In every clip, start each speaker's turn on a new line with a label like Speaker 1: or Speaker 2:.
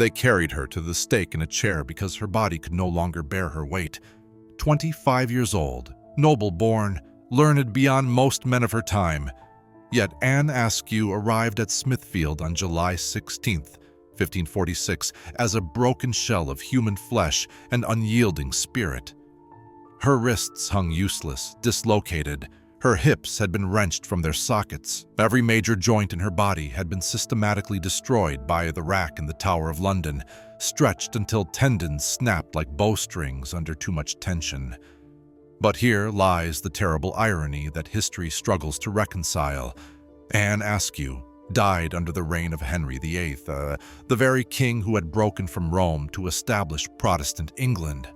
Speaker 1: They carried her to the stake in a chair because her body could no longer bear her weight. 25 years old, noble-born, learned beyond most men of her time. Yet Anne Askew arrived at Smithfield on July 16, 1546, as a broken shell of human flesh and unyielding spirit. Her wrists hung useless, dislocated. Her hips had been wrenched from their sockets. Every major joint in her body had been systematically destroyed by the rack in the Tower of London, stretched until tendons snapped like bowstrings under too much tension. But here lies the terrible irony that history struggles to reconcile. Anne Askew died under the reign of Henry VIII, the very king who had broken from Rome to establish Protestant England.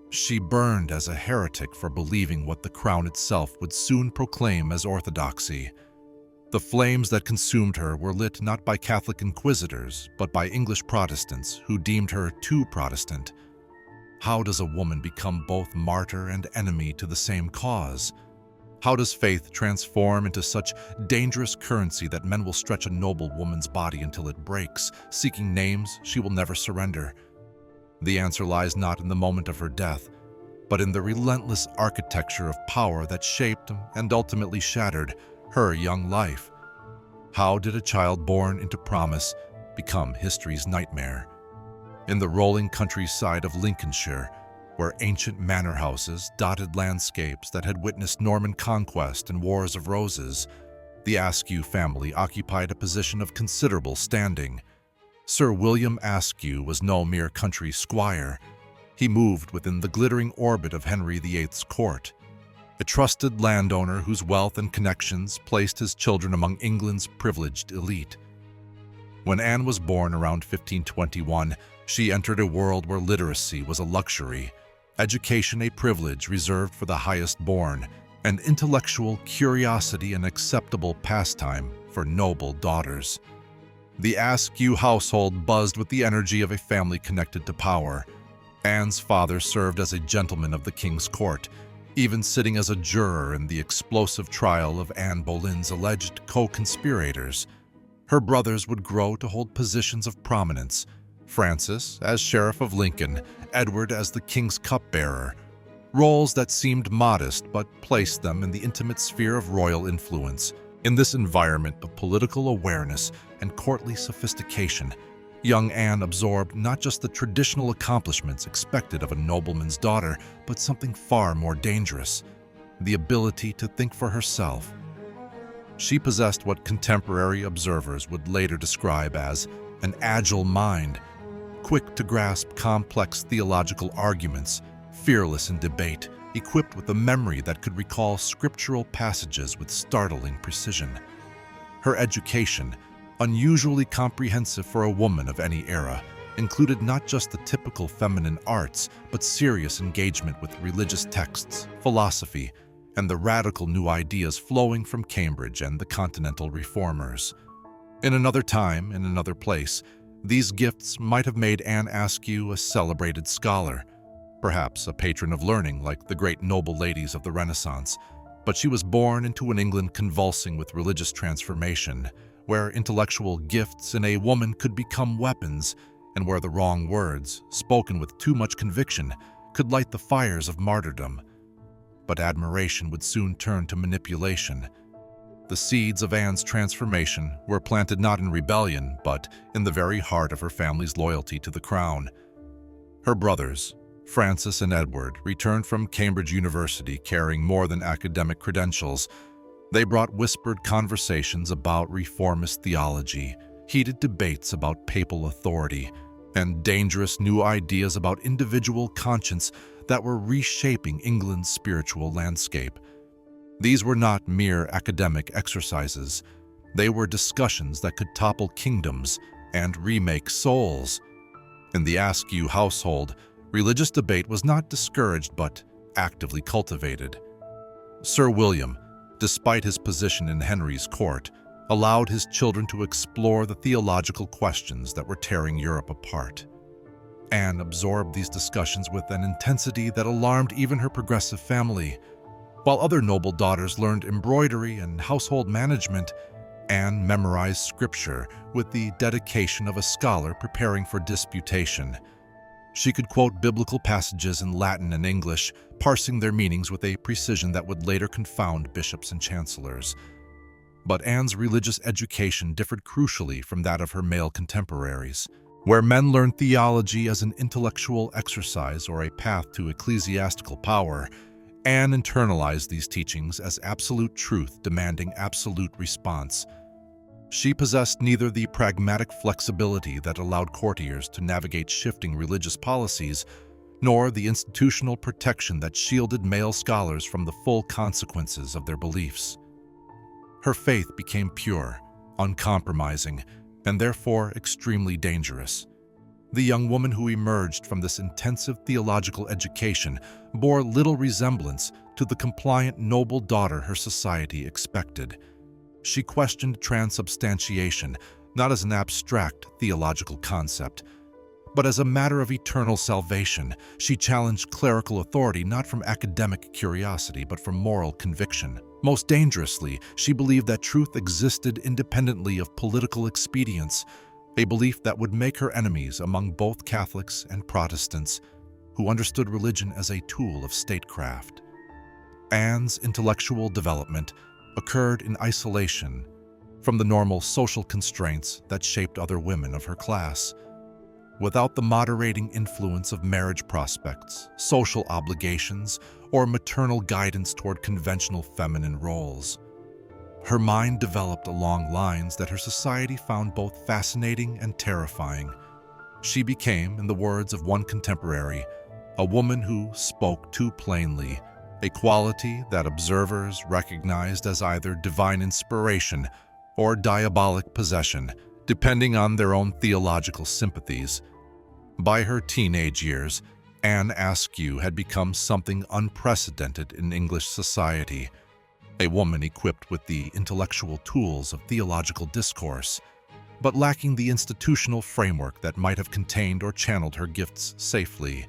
Speaker 1: She burned as a heretic for believing what the crown itself would soon proclaim as orthodoxy. The flames that consumed her were lit not by Catholic inquisitors, but by English Protestants who deemed her too Protestant. How does a woman become both martyr and enemy to the same cause? How does faith transform into such dangerous currency that men will stretch a noble woman's body until it breaks, seeking names she will never surrender? The answer lies not in the moment of her death, but in the relentless architecture of power that shaped and ultimately shattered her young life. How did a child born into promise become history's nightmare? In the rolling countryside of Lincolnshire, where ancient manor houses dotted landscapes that had witnessed Norman conquest and wars of roses, the Askew family occupied a position of considerable standing. Sir William Askew was no mere country squire. He moved within the glittering orbit of Henry VIII's court, a trusted landowner whose wealth and connections placed his children among England's privileged elite. When Anne was born around 1521, she entered a world where literacy was a luxury, education a privilege reserved for the highest born, and intellectual curiosity an acceptable pastime for noble daughters. The Askew household buzzed with the energy of a family connected to power. Anne's father served as a gentleman of the king's court, even sitting as a juror in the explosive trial of Anne Boleyn's alleged co-conspirators. Her brothers would grow to hold positions of prominence, Francis as Sheriff of Lincoln, Edward as the king's cupbearer, roles that seemed modest but placed them in the intimate sphere of royal influence. In this environment of political awareness and courtly sophistication, young Anne absorbed not just the traditional accomplishments expected of a nobleman's daughter, but something far more dangerous: the ability to think for herself. She possessed what contemporary observers would later describe as an agile mind, quick to grasp complex theological arguments, fearless in debate, equipped with a memory that could recall scriptural passages with startling precision. Her education, unusually comprehensive for a woman of any era, included not just the typical feminine arts, but serious engagement with religious texts, philosophy, and the radical new ideas flowing from Cambridge and the Continental Reformers. In another time, in another place, these gifts might have made Anne Askew a celebrated scholar, perhaps a patron of learning like the great noble ladies of the Renaissance, but she was born into an England convulsing with religious transformation, where intellectual gifts in a woman could become weapons, and where the wrong words, spoken with too much conviction, could light the fires of martyrdom. But admiration would soon turn to manipulation. The seeds of Anne's transformation were planted not in rebellion, but in the very heart of her family's loyalty to the crown. Her brothers, Francis and Edward, returned from Cambridge University carrying more than academic credentials. They brought whispered conversations about reformist theology, heated debates about papal authority, and dangerous new ideas about individual conscience that were reshaping England's spiritual landscape. These were not mere academic exercises. They were discussions that could topple kingdoms and remake souls. In the Askew household, religious debate was not discouraged but actively cultivated. Sir William, despite his position in Henry's court, allowed his children to explore the theological questions that were tearing Europe apart. Anne absorbed these discussions with an intensity that alarmed even her progressive family. While other noble daughters learned embroidery and household management, Anne memorized scripture with the dedication of a scholar preparing for disputation. She could quote biblical passages in Latin and English, parsing their meanings with a precision that would later confound bishops and chancellors. But Anne's religious education differed crucially from that of her male contemporaries. Where men learned theology as an intellectual exercise or a path to ecclesiastical power, Anne internalized these teachings as absolute truth demanding absolute response. She possessed neither the pragmatic flexibility that allowed courtiers to navigate shifting religious policies, nor the institutional protection that shielded male scholars from the full consequences of their beliefs. Her faith became pure, uncompromising, and therefore extremely dangerous. The young woman who emerged from this intensive theological education bore little resemblance to the compliant noble daughter her society expected. She questioned transubstantiation not as an abstract theological concept, but as a matter of eternal salvation. She challenged clerical authority not from academic curiosity but from moral conviction. Most dangerously, she believed that truth existed independently of political expedience, a belief that would make her enemies among both Catholics and Protestants, who understood religion as a tool of statecraft. Anne's intellectual development occurred in isolation from the normal social constraints that shaped other women of her class. Without the moderating influence of marriage prospects, social obligations, or maternal guidance toward conventional feminine roles, her mind developed along lines that her society found both fascinating and terrifying. She became, in the words of one contemporary, a woman who spoke too plainly, a quality that observers recognized as either divine inspiration or diabolic possession, depending on their own theological sympathies. By her teenage years, Anne Askew had become something unprecedented in English society, a woman equipped with the intellectual tools of theological discourse, but lacking the institutional framework that might have contained or channeled her gifts safely.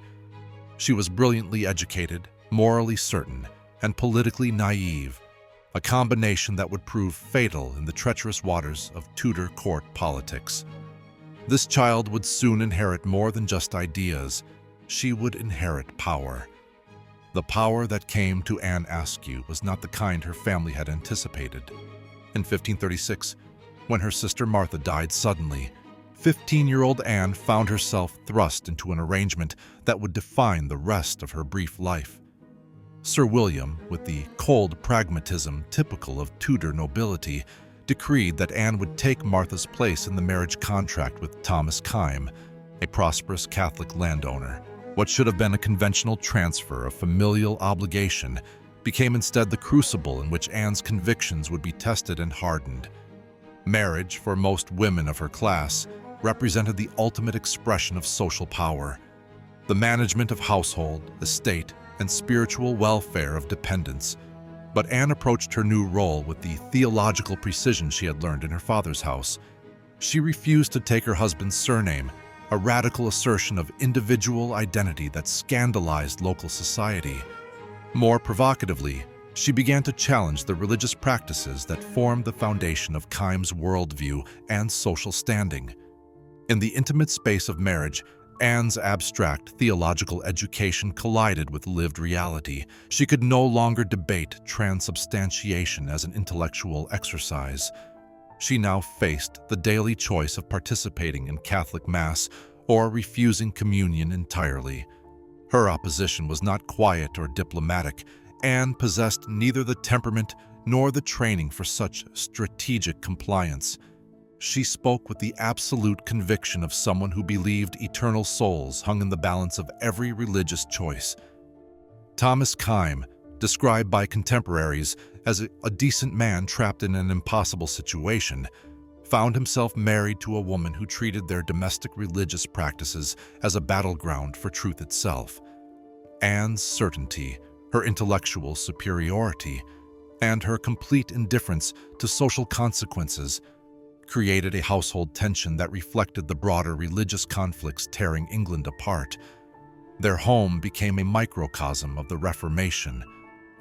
Speaker 1: She was brilliantly educated, morally certain, and politically naive, a combination that would prove fatal in the treacherous waters of Tudor court politics. This child would soon inherit more than just ideas. She would inherit power. The power that came to Anne Askew was not the kind her family had anticipated. In 1536, when her sister Martha died suddenly, 15-year-old Anne found herself thrust into an arrangement that would define the rest of her brief life. Sir William, with the cold pragmatism typical of Tudor nobility, decreed that Anne would take Martha's place in the marriage contract with Thomas Kyme, a prosperous Catholic landowner. What should have been a conventional transfer of familial obligation became instead the crucible in which Anne's convictions would be tested and hardened. Marriage, for most women of her class, represented the ultimate expression of social power. The management of household, estate, and spiritual welfare of dependents. But Anne approached her new role with the theological precision she had learned in her father's house. She refused to take her husband's surname, a radical assertion of individual identity that scandalized local society. More provocatively, she began to challenge the religious practices that formed the foundation of Kyme's worldview and social standing. In the intimate space of marriage, Anne's abstract theological education collided with lived reality. She could no longer debate transubstantiation as an intellectual exercise. She now faced the daily choice of participating in Catholic Mass or refusing communion entirely. Her opposition was not quiet or diplomatic. Anne possessed neither the temperament nor the training for such strategic compliance. She spoke with the absolute conviction of someone who believed eternal souls hung in the balance of every religious choice. Thomas Kyme, described by contemporaries as a decent man trapped in an impossible situation, found himself married to a woman who treated their domestic religious practices as a battleground for truth itself. Anne's certainty, her intellectual superiority, and her complete indifference to social consequences created a household tension that reflected the broader religious conflicts tearing England apart. Their home became a microcosm of the Reformation,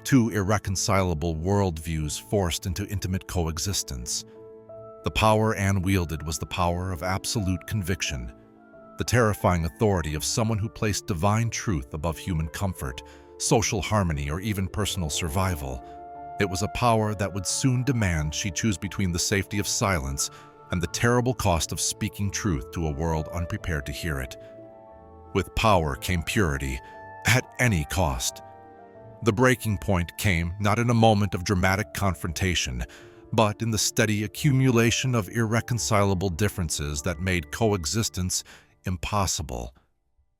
Speaker 1: two irreconcilable worldviews forced into intimate coexistence. The power Anne wielded was the power of absolute conviction, the terrifying authority of someone who placed divine truth above human comfort, social harmony, or even personal survival. It was a power that would soon demand she choose between the safety of silence and the terrible cost of speaking truth to a world unprepared to hear it. With power came purity, at any cost. The breaking point came not in a moment of dramatic confrontation, but in the steady accumulation of irreconcilable differences that made coexistence impossible.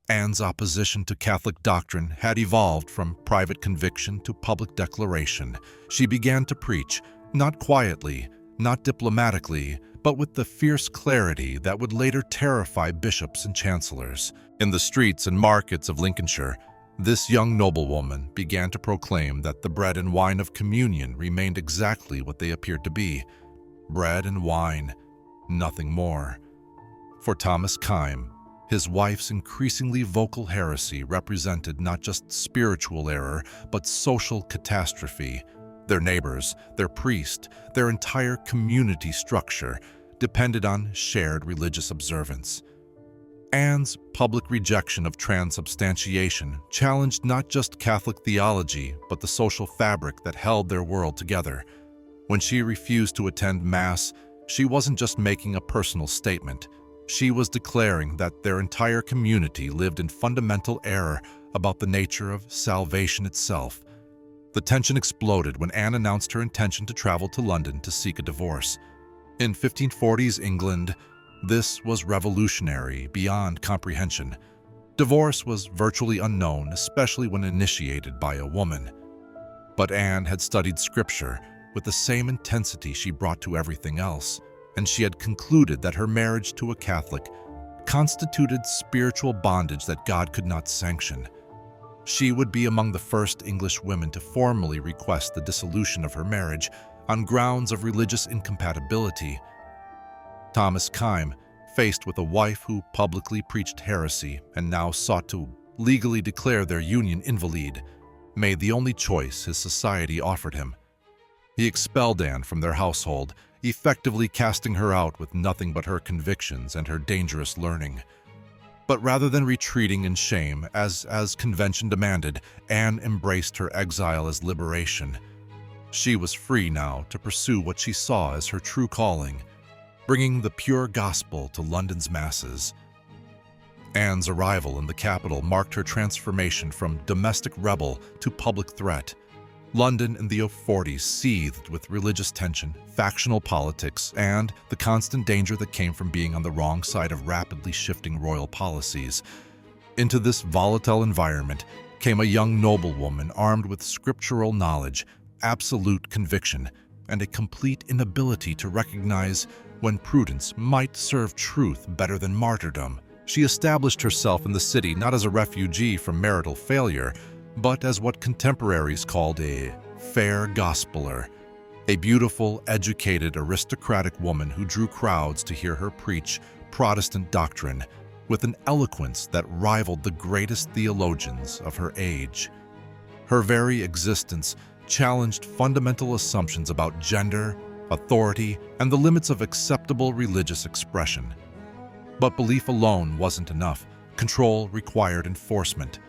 Speaker 1: Anne's opposition to Catholic doctrine had evolved from private conviction to public declaration. She began to preach, not quietly, not diplomatically, but with the fierce clarity that would later terrify bishops and chancellors. In the streets and markets of Lincolnshire, this young noblewoman began to proclaim that the bread and wine of communion remained exactly what they appeared to be: bread and wine, nothing more. For Thomas Kyme, his wife's increasingly vocal heresy represented not just spiritual error, but social catastrophe. Their neighbors, their priest, their entire community structure depended on shared religious observance. Anne's public rejection of transubstantiation challenged not just Catholic theology, but the social fabric that held their world together. When she refused to attend Mass, she wasn't just making a personal statement. She was declaring that their entire community lived in fundamental error about the nature of salvation itself. The tension exploded when Anne announced her intention to travel to London to seek a divorce. In 1540s England, this was revolutionary beyond comprehension. Divorce was virtually unknown, especially when initiated by a woman. But Anne had studied Scripture with the same intensity she brought to everything else, and she had concluded that her marriage to a Catholic constituted spiritual bondage that God could not sanction. She would be among the first English women to formally request the dissolution of her marriage on grounds of religious incompatibility. Thomas Kyme, faced with a wife who publicly preached heresy and now sought to legally declare their union invalid, made the only choice his society offered him. He expelled Anne from their household, effectively casting her out with nothing but her convictions and her dangerous learning. But rather than retreating in shame, as convention demanded, Anne embraced her exile as liberation. She was free now to pursue what she saw as her true calling, bringing the pure gospel to London's masses. Anne's arrival in the capital marked her transformation from domestic rebel to public threat. London in the 40s seethed with religious tension, factional politics, and the constant danger that came from being on the wrong side of rapidly shifting royal policies. Into this volatile environment came a young noblewoman armed with scriptural knowledge, absolute conviction, and a complete inability to recognize when prudence might serve truth better than martyrdom. She established herself in the city not as a refugee from marital failure, but as what contemporaries called a fair gospeler, a beautiful, educated, aristocratic woman who drew crowds to hear her preach Protestant doctrine with an eloquence that rivaled the greatest theologians of her age. Her very existence challenged fundamental assumptions about gender, authority, and the limits of acceptable religious expression. But belief alone wasn't enough. Control required enforcement.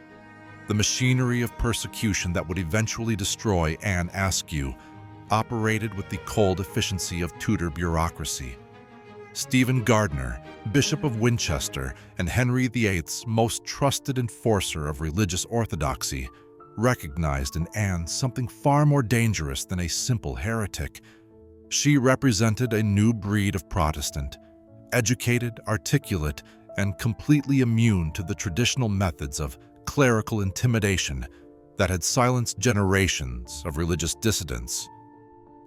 Speaker 1: The machinery of persecution that would eventually destroy Anne Askew operated with the cold efficiency of Tudor bureaucracy. Stephen Gardiner, Bishop of Winchester and Henry VIII's most trusted enforcer of religious orthodoxy, recognized in Anne something far more dangerous than a simple heretic. She represented a new breed of Protestant, educated, articulate, and completely immune to the traditional methods of clerical intimidation that had silenced generations of religious dissidents.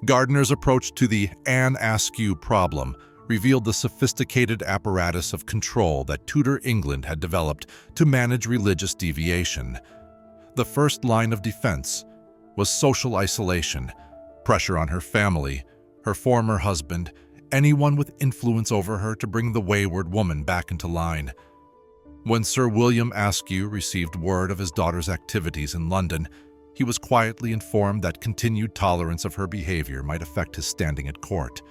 Speaker 1: Gardiner's approach to the Anne Askew problem revealed the sophisticated apparatus of control that Tudor England had developed to manage religious deviation. The first line of defense was social isolation, pressure on her family, her former husband, anyone with influence over her to bring the wayward woman back into line. When Sir William Askew received word of his daughter's activities in London, he was quietly informed that continued tolerance of her behavior might affect his standing at court.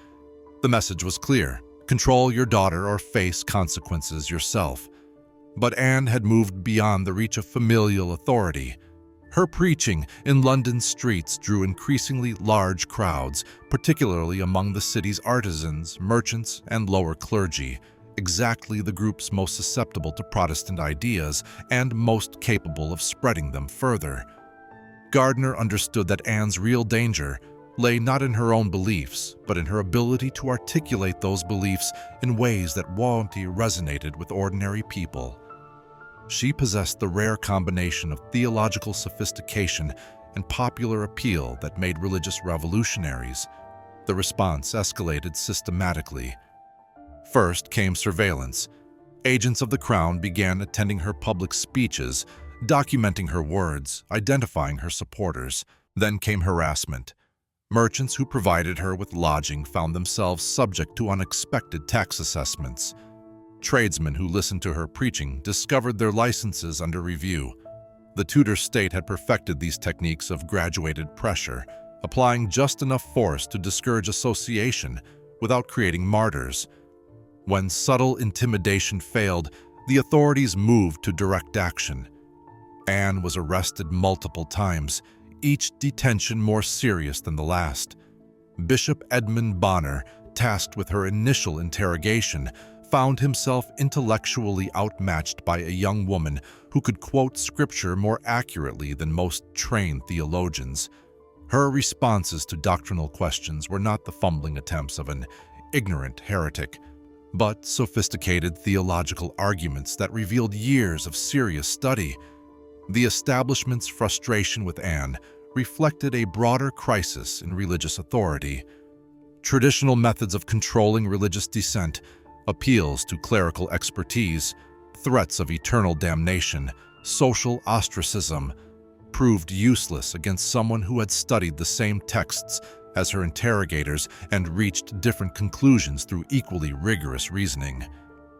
Speaker 1: The message was clear: control your daughter or face consequences yourself. But Anne had moved beyond the reach of familial authority. Her preaching in London's streets drew increasingly large crowds, particularly among the city's artisans, merchants, and lower clergy, exactly the groups most susceptible to Protestant ideas and most capable of spreading them further. Gardner understood that Anne's real danger lay not in her own beliefs, but in her ability to articulate those beliefs in ways that warmly resonated with ordinary people. She possessed the rare combination of theological sophistication and popular appeal that made religious revolutionaries. The response escalated systematically. First came surveillance. Agents of the Crown began attending her public speeches, documenting her words, identifying her supporters. Then came harassment. Merchants who provided her with lodging found themselves subject to unexpected tax assessments. Tradesmen who listened to her preaching discovered their licenses under review. The Tudor state had perfected these techniques of graduated pressure, applying just enough force to discourage association without creating martyrs. When subtle intimidation failed, the authorities moved to direct action. Anne was arrested multiple times, each detention more serious than the last. Bishop Edmund Bonner, tasked with her initial interrogation, found himself intellectually outmatched by a young woman who could quote scripture more accurately than most trained theologians. Her responses to doctrinal questions were not the fumbling attempts of an ignorant heretic, but sophisticated theological arguments that revealed years of serious study. The establishment's frustration with Anne reflected a broader crisis in religious authority. Traditional methods of controlling religious dissent, appeals to clerical expertise, threats of eternal damnation, social ostracism, proved useless against someone who had studied the same texts as her interrogators and reached different conclusions through equally rigorous reasoning.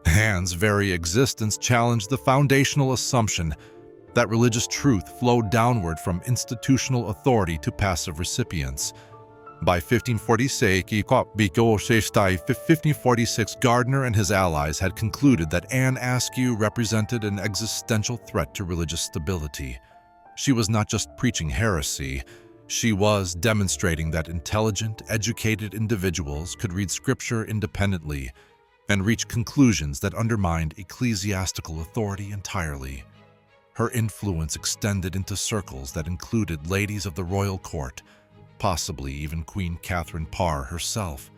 Speaker 1: Anne's very existence challenged the foundational assumption that religious truth flowed downward from institutional authority to passive recipients. By 1546, Gardner and his allies had concluded that Anne Askew represented an existential threat to religious stability. She was not just preaching heresy, she was demonstrating that intelligent, educated individuals could read scripture independently and reach conclusions that undermined ecclesiastical authority entirely. Her influence extended into circles that included ladies of the royal court, possibly even Queen Catherine Parr herself.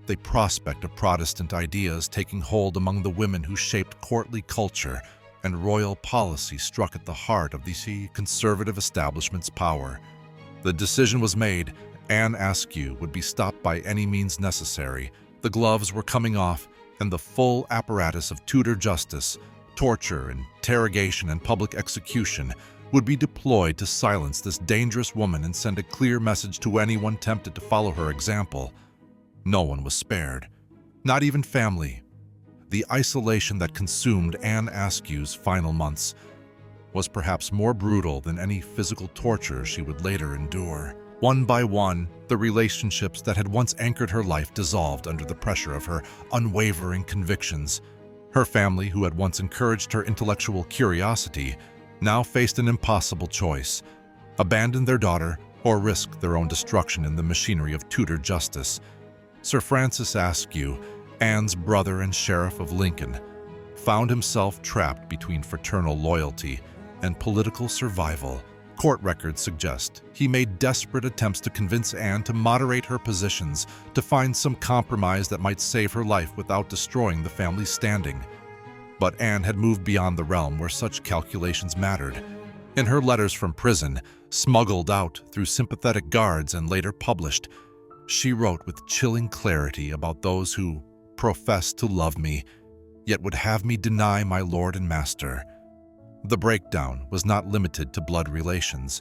Speaker 1: The prospect of Protestant ideas taking hold among the women who shaped courtly culture and royal policy struck at the heart of the conservative establishment's power. The decision was made: Anne Askew would be stopped by any means necessary. The gloves were coming off, and the full apparatus of Tudor justice, torture, interrogation, and public execution would be deployed to silence this dangerous woman and send a clear message to anyone tempted to follow her example. No one was spared, not even family. The isolation that consumed Anne Askew's final months was perhaps more brutal than any physical torture she would later endure. One by one, the relationships that had once anchored her life dissolved under the pressure of her unwavering convictions. Her family, who had once encouraged her intellectual curiosity, now faced an impossible choice: abandon their daughter or risk their own destruction in the machinery of Tudor justice. Sir Francis Askew, Anne's brother and Sheriff of Lincoln, found himself trapped between fraternal loyalty and political survival. Court records suggest he made desperate attempts to convince Anne to moderate her positions, to find some compromise that might save her life without destroying the family's standing. But Anne had moved beyond the realm where such calculations mattered. In her letters from prison, smuggled out through sympathetic guards and later published, she wrote with chilling clarity about those who professed to love me, yet would have me deny my Lord and Master. The breakdown was not limited to blood relations.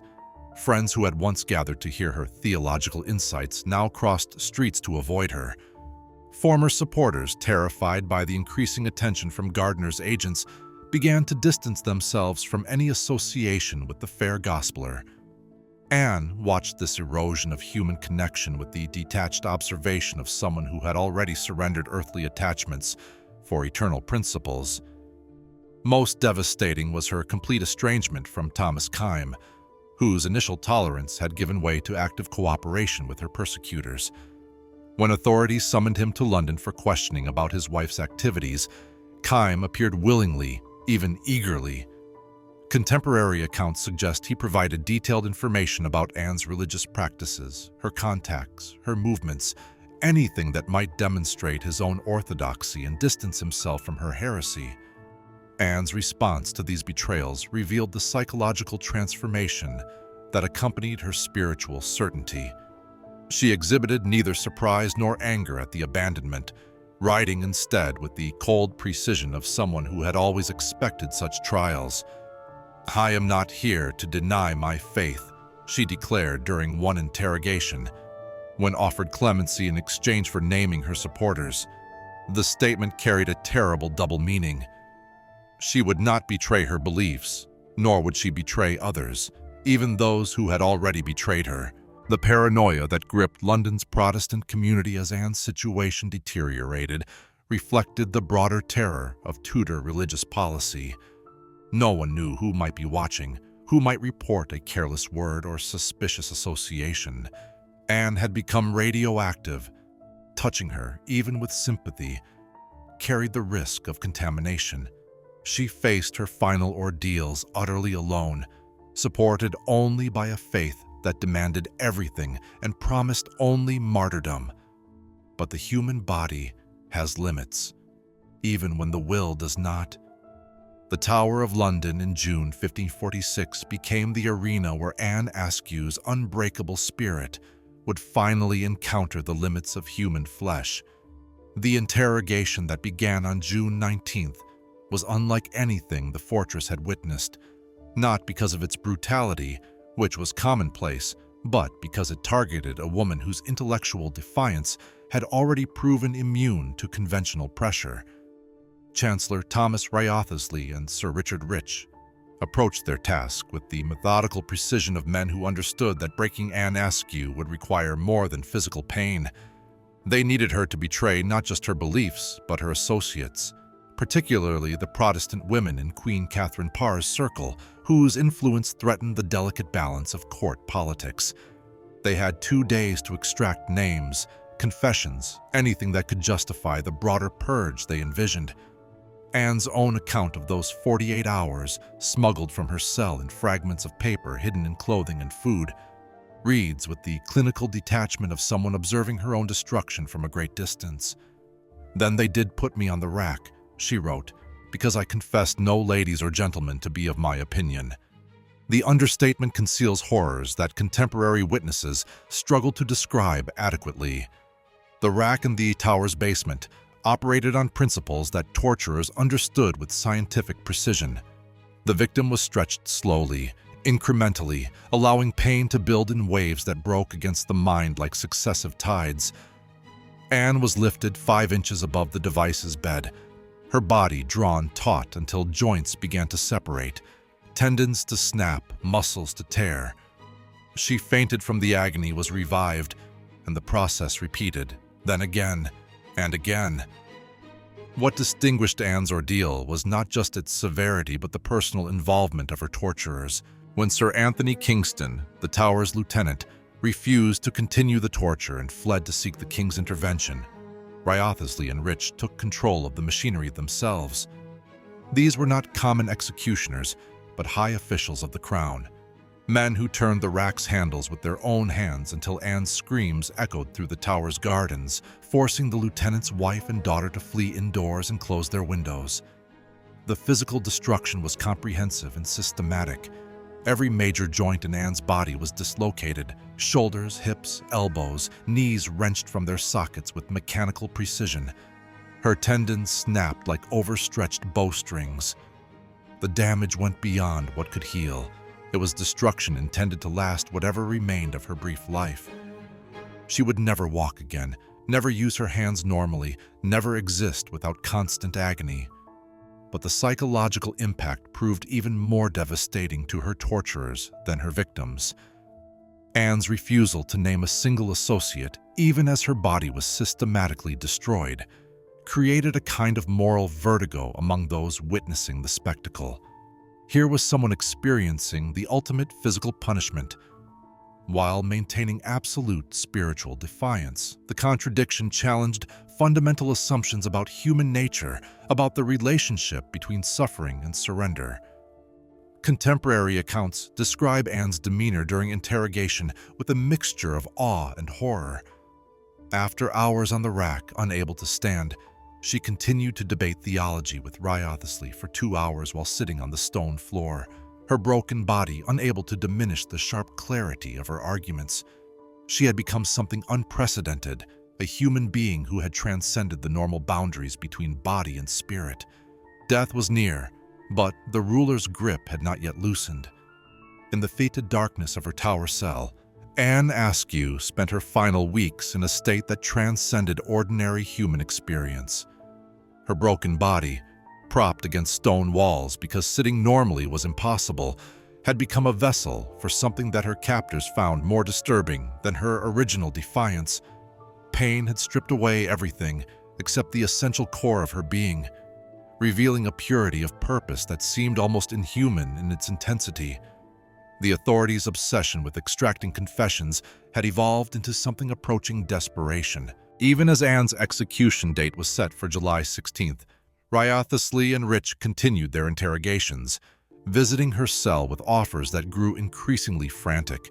Speaker 1: Friends who had once gathered to hear her theological insights now crossed streets to avoid her. Former supporters, terrified by the increasing attention from Gardner's agents, began to distance themselves from any association with the fair gospeler. Anne watched this erosion of human connection with the detached observation of someone who had already surrendered earthly attachments for eternal principles. Most devastating was her complete estrangement from Thomas Kyme, whose initial tolerance had given way to active cooperation with her persecutors. When authorities summoned him to London for questioning about his wife's activities, Kyme appeared willingly, even eagerly. Contemporary accounts suggest he provided detailed information about Anne's religious practices, her contacts, her movements, anything that might demonstrate his own orthodoxy and distance himself from her heresy. Anne's response to these betrayals revealed the psychological transformation that accompanied her spiritual certainty. She exhibited neither surprise nor anger at the abandonment, writing instead with the cold precision of someone who had always expected such trials. "I am not here to deny my faith," she declared during one interrogation, when offered clemency in exchange for naming her supporters. The statement carried a terrible double meaning. She would not betray her beliefs, nor would she betray others, even those who had already betrayed her. The paranoia that gripped London's Protestant community as Anne's situation deteriorated reflected the broader terror of Tudor religious policy. No one knew who might be watching, who might report a careless word or suspicious association. Anne had become radioactive. Touching her, even with sympathy, carried the risk of contamination. She faced her final ordeals utterly alone, supported only by a faith that demanded everything and promised only martyrdom. But the human body has limits, even when the will does not. The Tower of London in June 1546 became the arena where Anne Askew's unbreakable spirit would finally encounter the limits of human flesh. The interrogation that began on June 19th was unlike anything the fortress had witnessed, not because of its brutality, which was commonplace, but because it targeted a woman whose intellectual defiance had already proven immune to conventional pressure. Chancellor Thomas Wriothesley and Sir Richard Rich approached their task with the methodical precision of men who understood that breaking Anne Askew would require more than physical pain. They needed her to betray not just her beliefs, but her associates, particularly the Protestant women in Queen Catherine Parr's circle, whose influence threatened the delicate balance of court politics. They had 2 days to extract names, confessions, anything that could justify the broader purge they envisioned. Anne's own account of those 48 hours, smuggled from her cell in fragments of paper hidden in clothing and food, reads with the clinical detachment of someone observing her own destruction from a great distance. "Then they did put me on the rack," she wrote, "because I confessed no ladies or gentlemen to be of my opinion." The understatement conceals horrors that contemporary witnesses struggle to describe adequately. The rack in the tower's basement operated on principles that torturers understood with scientific precision. The victim was stretched slowly, incrementally, allowing pain to build in waves that broke against the mind like successive tides. Anne was lifted 5 inches above the device's bed, her body drawn taut until joints began to separate, tendons to snap, muscles to tear. She fainted from the agony, was revived, and the process repeated, then again, and again. What distinguished Anne's ordeal was not just its severity but the personal involvement of her torturers. When Sir Anthony Kingston, the Tower's lieutenant, refused to continue the torture and fled to seek the king's intervention, Wriothesley and Rich took control of the machinery themselves. These were not common executioners, but high officials of the crown, men who turned the rack's handles with their own hands until Anne's screams echoed through the tower's gardens, forcing the lieutenant's wife and daughter to flee indoors and close their windows. The physical destruction was comprehensive and systematic. Every major joint in Anne's body was dislocated, shoulders, hips, elbows, knees wrenched from their sockets with mechanical precision. Her tendons snapped like overstretched bowstrings. The damage went beyond what could heal. It was destruction intended to last whatever remained of her brief life. She would never walk again, never use her hands normally, never exist without constant agony. But the psychological impact proved even more devastating to her torturers than her victims. Anne's refusal to name a single associate, even as her body was systematically destroyed, created a kind of moral vertigo among those witnessing the spectacle. Here was someone experiencing the ultimate physical punishment, while maintaining absolute spiritual defiance. The contradiction challenged fundamental assumptions about human nature, about the relationship between suffering and surrender. Contemporary accounts describe Anne's demeanor during interrogation with a mixture of awe and horror. After hours on the rack, unable to stand, she continued to debate theology with Wriothesley for 2 hours while sitting on the stone floor, her broken body unable to diminish the sharp clarity of her arguments. She had become something unprecedented, a human being who had transcended the normal boundaries between body and spirit. Death was near, but the ruler's grip had not yet loosened. In the fetid darkness of her tower cell, Anne Askew spent her final weeks in a state that transcended ordinary human experience. Her broken body, propped against stone walls because sitting normally was impossible, had become a vessel for something that her captors found more disturbing than her original defiance. Pain had stripped away everything except the essential core of her being, revealing a purity of purpose that seemed almost inhuman in its intensity. The authorities' obsession with extracting confessions had evolved into something approaching desperation. Even as Anne's execution date was set for July 16th, Wriothesley and Rich continued their interrogations, visiting her cell with offers that grew increasingly frantic.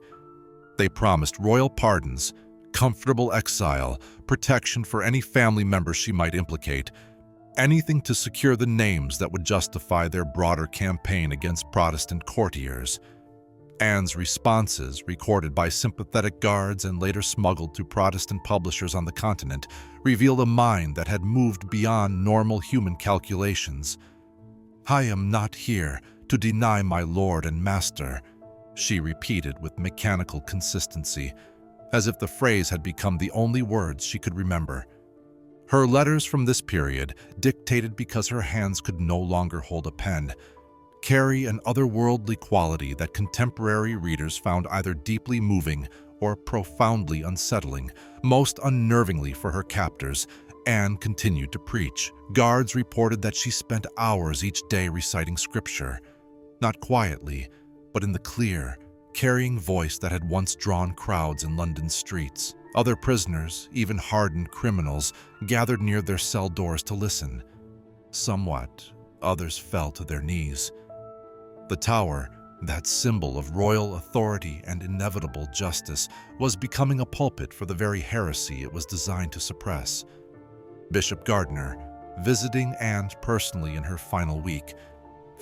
Speaker 1: They promised royal pardons, comfortable exile, protection for any family members she might implicate, anything to secure the names that would justify their broader campaign against Protestant courtiers. Anne's responses, recorded by sympathetic guards and later smuggled to Protestant publishers on the continent, revealed a mind that had moved beyond normal human calculations. "I am not here to deny my lord and master," she repeated with mechanical consistency, as if the phrase had become the only words she could remember. Her letters from this period, dictated because her hands could no longer hold a pen, carry an otherworldly quality that contemporary readers found either deeply moving or profoundly unsettling. Most unnervingly for her captors, Anne continued to preach. Guards reported that she spent hours each day reciting scripture, not quietly, but in the clear, carrying voice that had once drawn crowds in London streets. Other prisoners, even hardened criminals, gathered near their cell doors to listen. Somewhat, others fell to their knees. The tower, that symbol of royal authority and inevitable justice, was becoming a pulpit for the very heresy it was designed to suppress. Bishop Gardiner, visiting Anne personally in her final week,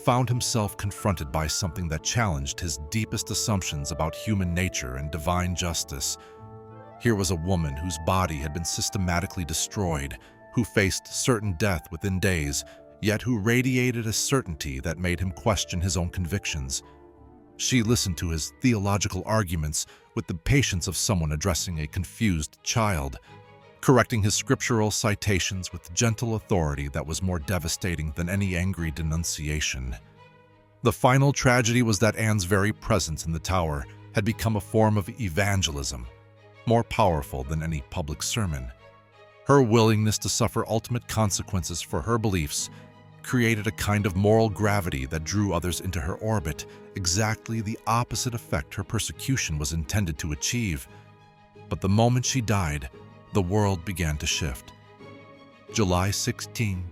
Speaker 1: found himself confronted by something that challenged his deepest assumptions about human nature and divine justice. Here was a woman whose body had been systematically destroyed, who faced certain death within days, yet who radiated a certainty that made him question his own convictions. She listened to his theological arguments with the patience of someone addressing a confused child, correcting his scriptural citations with gentle authority that was more devastating than any angry denunciation. The final tragedy was that Anne's very presence in the tower had become a form of evangelism, more powerful than any public sermon. Her willingness to suffer ultimate consequences for her beliefs created a kind of moral gravity that drew others into her orbit, exactly the opposite effect her persecution was intended to achieve. But the moment she died, the world began to shift. July 16,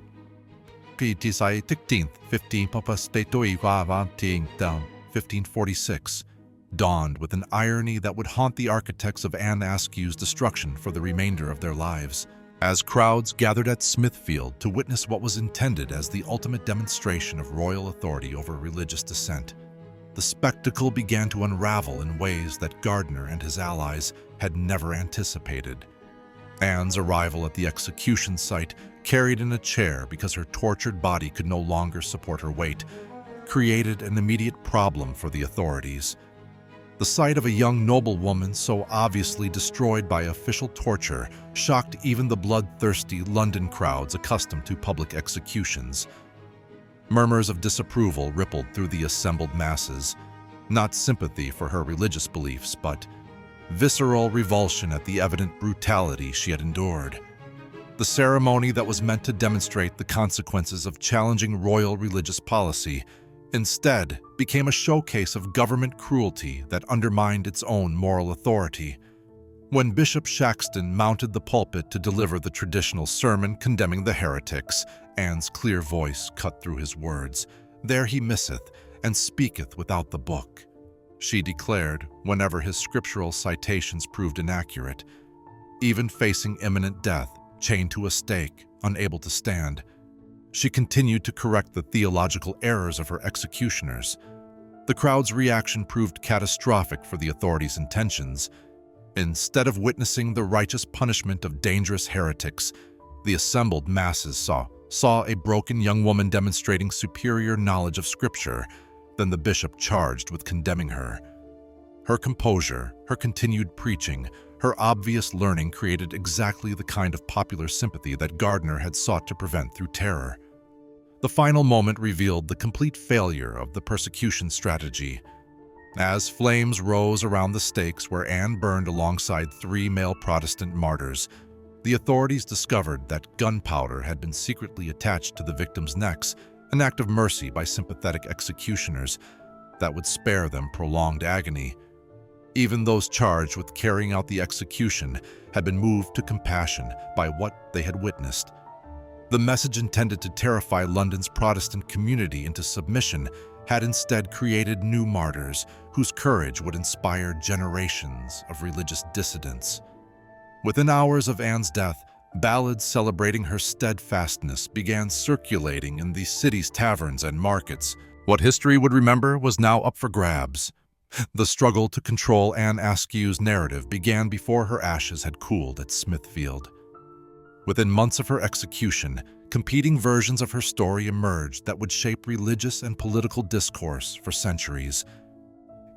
Speaker 1: 1546, dawned with an irony that would haunt the architects of Anne Askew's destruction for the remainder of their lives. As crowds gathered at Smithfield to witness what was intended as the ultimate demonstration of royal authority over religious dissent, the spectacle began to unravel in ways that Gardiner and his allies had never anticipated. Anne's arrival at the execution site, carried in a chair because her tortured body could no longer support her weight, created an immediate problem for the authorities. The sight of a young noblewoman so obviously destroyed by official torture shocked even the bloodthirsty London crowds accustomed to public executions. Murmurs of disapproval rippled through the assembled masses, not sympathy for her religious beliefs, but visceral revulsion at the evident brutality she had endured. The ceremony that was meant to demonstrate the consequences of challenging royal religious policy instead became a showcase of government cruelty that undermined its own moral authority. When Bishop Shaxton mounted the pulpit to deliver the traditional sermon condemning the heretics, Anne's clear voice cut through his words. "There he misseth, and speaketh without the book," she declared whenever his scriptural citations proved inaccurate. Even facing imminent death, chained to a stake, unable to stand, she continued to correct the theological errors of her executioners. The crowd's reaction proved catastrophic for the authorities' intentions. Instead of witnessing the righteous punishment of dangerous heretics, the assembled masses saw a broken young woman demonstrating superior knowledge of Scripture than the bishop charged with condemning her. Her composure, her continued preaching, her obvious learning created exactly the kind of popular sympathy that Gardner had sought to prevent through terror. The final moment revealed the complete failure of the persecution strategy. As flames rose around the stakes where Anne burned alongside 3 male Protestant martyrs, the authorities discovered that gunpowder had been secretly attached to the victims' necks, an act of mercy by sympathetic executioners that would spare them prolonged agony. Even those charged with carrying out the execution had been moved to compassion by what they had witnessed. The message intended to terrify London's Protestant community into submission had instead created new martyrs whose courage would inspire generations of religious dissidents. Within hours of Anne's death, ballads celebrating her steadfastness began circulating in the city's taverns and markets. What history would remember was now up for grabs. The struggle to control Anne Askew's narrative began before her ashes had cooled at Smithfield. Within months of her execution, competing versions of her story emerged that would shape religious and political discourse for centuries.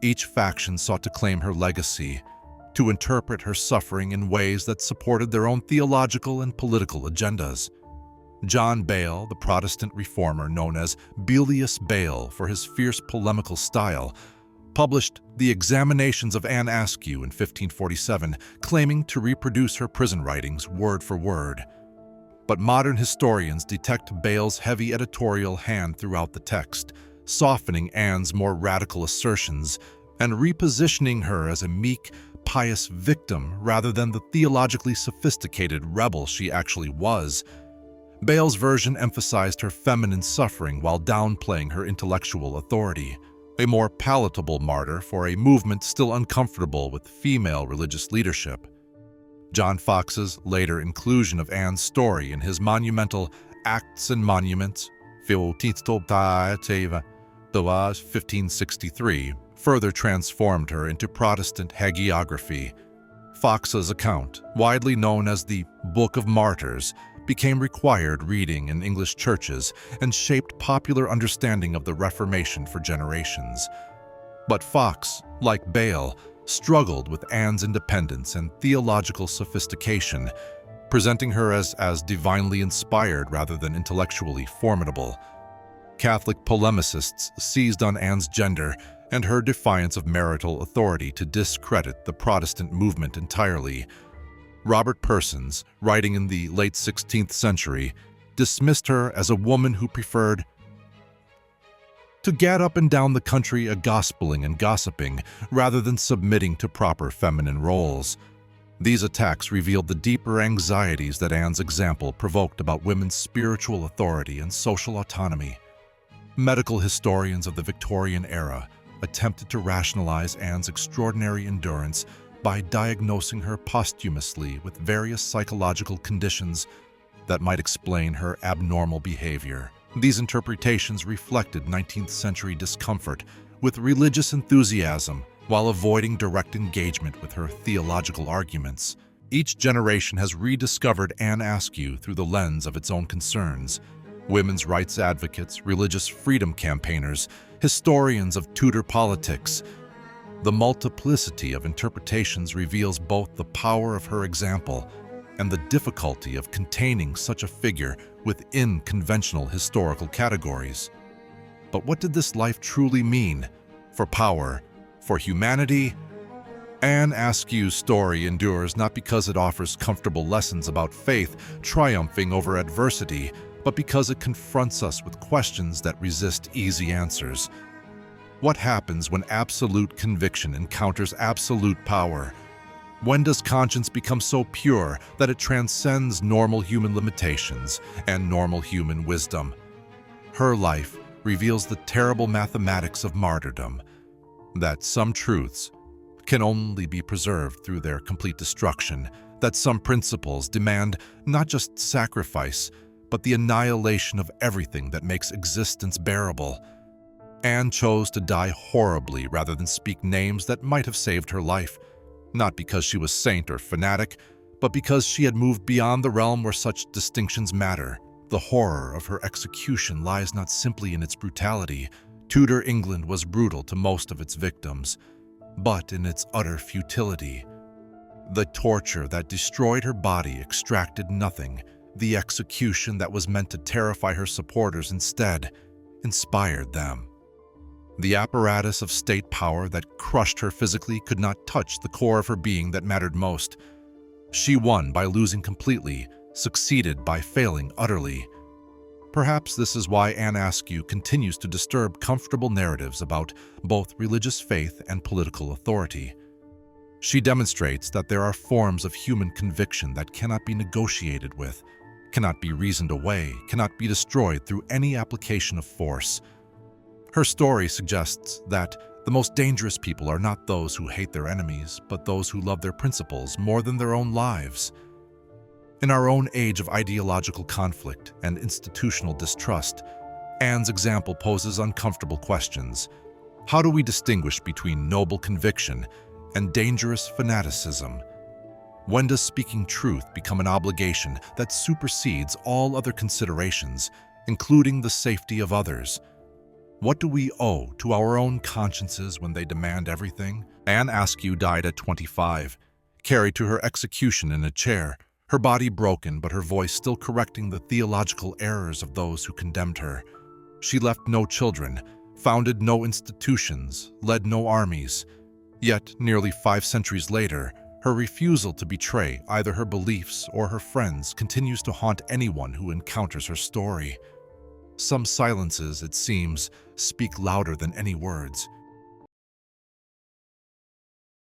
Speaker 1: Each faction sought to claim her legacy, to interpret her suffering in ways that supported their own theological and political agendas. John Bale, the Protestant reformer known as Bilius Bale for his fierce polemical style, published The Examinations of Anne Askew in 1547, claiming to reproduce her prison writings word for word. But modern historians detect Bale's heavy editorial hand throughout the text, softening Anne's more radical assertions and repositioning her as a meek, pious victim rather than the theologically sophisticated rebel she actually was. Bale's version emphasized her feminine suffering while downplaying her intellectual authority, a more palatable martyr for a movement still uncomfortable with female religious leadership. John Fox's later inclusion of Anne's story in his monumental Acts and Monuments, 1563, further transformed her into Protestant hagiography. Fox's account, widely known as the Book of Martyrs, became required reading in English churches and shaped popular understanding of the Reformation for generations. But Fox, like Bale, struggled with Anne's independence and theological sophistication, presenting her as divinely inspired rather than intellectually formidable. Catholic polemicists seized on Anne's gender and her defiance of marital authority to discredit the Protestant movement entirely. Robert Persons, writing in the late 16th century, dismissed her as a woman who preferred to gad up and down the country a-gospeling and gossiping rather than submitting to proper feminine roles. These attacks revealed the deeper anxieties that Anne's example provoked about women's spiritual authority and social autonomy. Medical historians of the Victorian era attempted to rationalize Anne's extraordinary endurance by diagnosing her posthumously with various psychological conditions that might explain her abnormal behavior. These interpretations reflected 19th century discomfort with religious enthusiasm while avoiding direct engagement with her theological arguments. Each generation has rediscovered Anne Askew through the lens of its own concerns. Women's rights advocates, religious freedom campaigners, historians of Tudor politics. The multiplicity of interpretations reveals both the power of her example and the difficulty of containing such a figure within conventional historical categories. But what did this life truly mean for power, for humanity, Anne Askew's story endures not because it offers comfortable lessons about faith triumphing over adversity, but because it confronts us with questions that resist easy answers. What happens when absolute conviction encounters absolute power? When does conscience become so pure that it transcends normal human limitations and normal human wisdom? Her life reveals the terrible mathematics of martyrdom, that some truths can only be preserved through their complete destruction, that some principles demand not just sacrifice, but the annihilation of everything that makes existence bearable. Anne chose to die horribly rather than speak names that might have saved her life, not because she was saint or fanatic, but because she had moved beyond the realm where such distinctions matter. The horror of her execution lies not simply in its brutality. Tudor England was brutal to most of its victims, but in its utter futility. The torture that destroyed her body extracted nothing. The execution that was meant to terrify her supporters instead inspired them. The apparatus of state power that crushed her physically could not touch the core of her being that mattered most. She won by losing completely, succeeded by failing utterly. Perhaps this is why Anne Askew continues to disturb comfortable narratives about both religious faith and political authority. She demonstrates that there are forms of human conviction that cannot be negotiated with, cannot be reasoned away, cannot be destroyed through any application of force. Her story suggests that the most dangerous people are not those who hate their enemies, but those who love their principles more than their own lives. In our own age of ideological conflict and institutional distrust, Anne's example poses uncomfortable questions. How do we distinguish between noble conviction and dangerous fanaticism? When does speaking truth become an obligation that supersedes all other considerations, including the safety of others? What do we owe to our own consciences when they demand everything? Anne Askew died at 25, carried to her execution in a chair, her body broken but her voice still correcting the theological errors of those who condemned her. She left no children, founded no institutions, led no armies. Yet, nearly 5 centuries later, her refusal to betray either her beliefs or her friends continues to haunt anyone who encounters her story. Some silences, it seems, speak louder than any words.